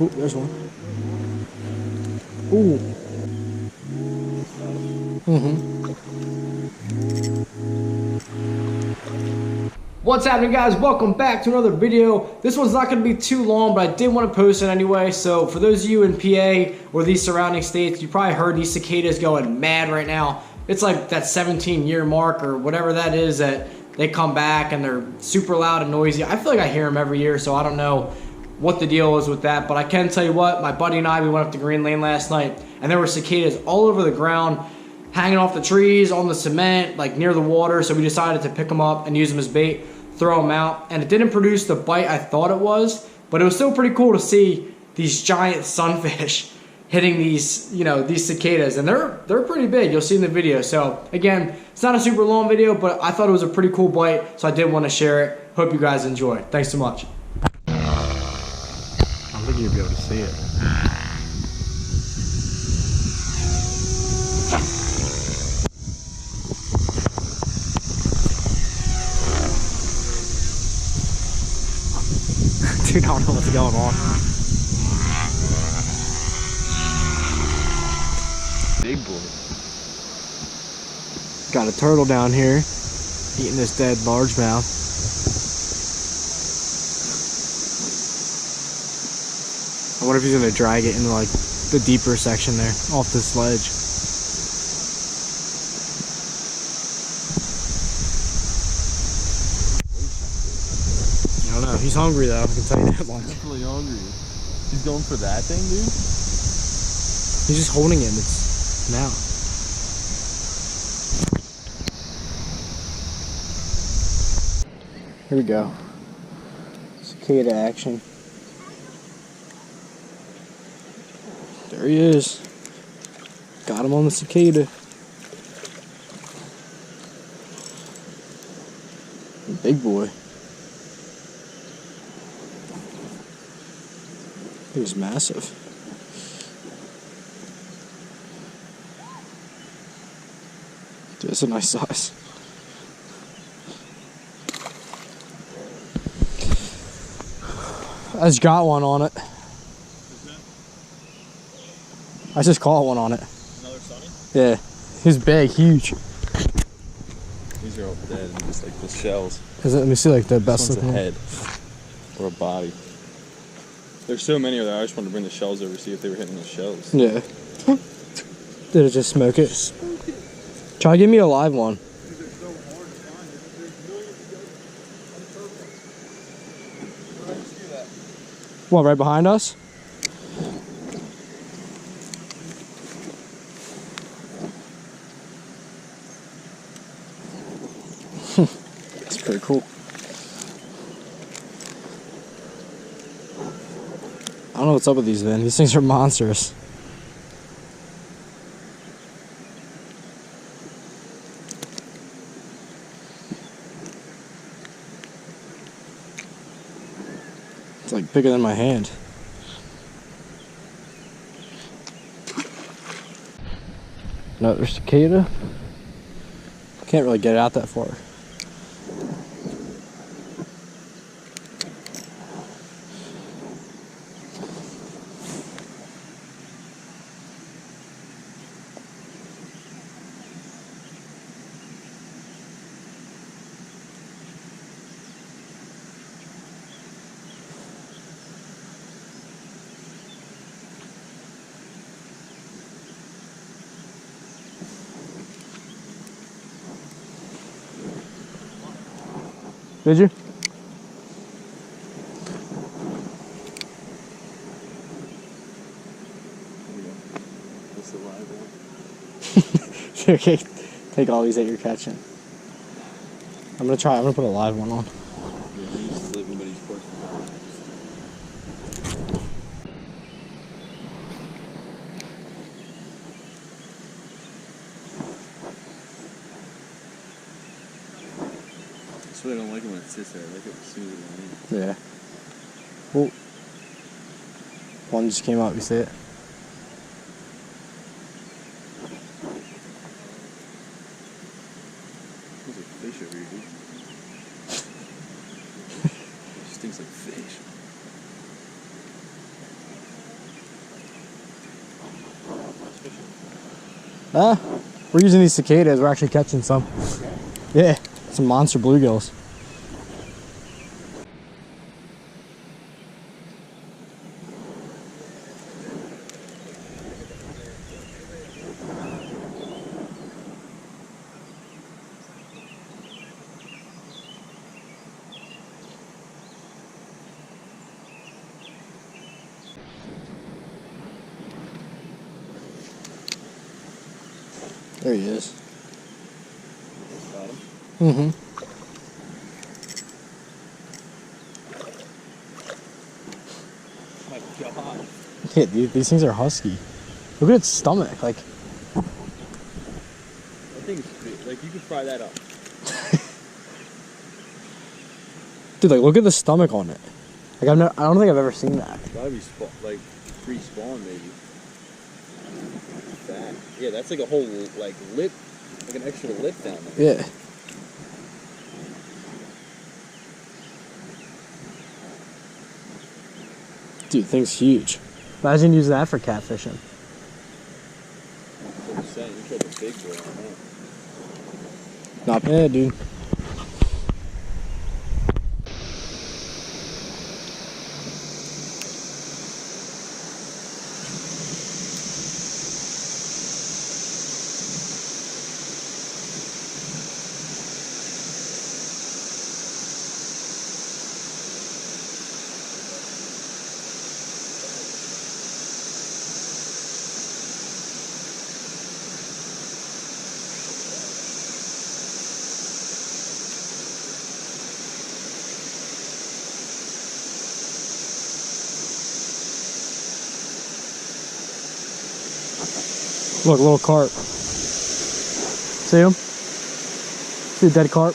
Ooh, there's one. Ooh. What's happening, guys? Welcome back to another video. This one's not going to be too long, but I did want to post it anyway. So for those of you in PA or these surrounding states, you probably heard these cicadas going mad right now. It's like that 17-year mark or whatever that is that they come back and they're super loud and noisy. I feel like I hear them every year, so I don't know what the deal is with that. But I can tell you what, my buddy and I, we went up to Greenlane last night, and there were cicadas all over the ground, hanging off the trees, on the cement, like near the water. So we decided to pick them up and use them as bait, throw them out, and it didn't produce the bite I thought it was, but it was still pretty cool to see these giant sunfish hitting these, you know, these cicadas, and they're pretty big. You'll see in the video. So again, it's not a super long video, but I thought it was a pretty cool bite, so I did want to share it. Hope you guys enjoy. Thanks so much. I don't think you'll be able to see it. Dude, I don't know what's going on. Big boy. Got a turtle down here eating this dead largemouth. I wonder if he's gonna drag it into like the deeper section there off this ledge. I don't know. He's hungry though, I can tell you that much. Definitely hungry. He's going for that thing, dude? He's just holding it in its mouth. Here we go. Cicada action. There he is. Got him on the cicada. Big boy. He was massive. Dude, that's a nice size. I just got one on it. I just caught one on it. Another sunny? Yeah. He's big, huge. These are all dead and just like the shells. Is it? Let me see like the best This one's looking a head or a body. There's so many of them. I just wanted to bring the shells over to see if they were hitting the shells. Yeah. Did it just smoke it? Try to give me a live one. What, right behind us? That's pretty cool. I don't know what's up with these, man. These things are monstrous. It's like bigger than my hand. Another cicada. Can't really get it out that far. Did you? That's the live one. Okay, take all these that you're catching. I'm gonna put a live one on. Yeah, he's living, but he's portion. That's why I don't like it when it sits there. I like it as soon as it lands. Yeah. Well, one just came out. You see it? There's a fish over here, dude. It stinks like fish. We're using these cicadas. We're actually catching some. Yeah, some monster bluegills. There he is. Got him? Mm-hmm. Oh my god. Yeah, dude, these things are husky. Look at its stomach. Like, That thing's big. Like, you could fry that up. dude, like, look at the stomach on it. Like, I don't think I've ever seen that. It's gotta be like pre-spawn maybe. That. Yeah, that's like a whole like lip, like an extra lip down there. Yeah. Dude, thing's huge. Imagine using that for catfishing. That's what I'm saying. You killed a big boy on that. Not bad, dude. Look, little carp. See him? See the dead carp?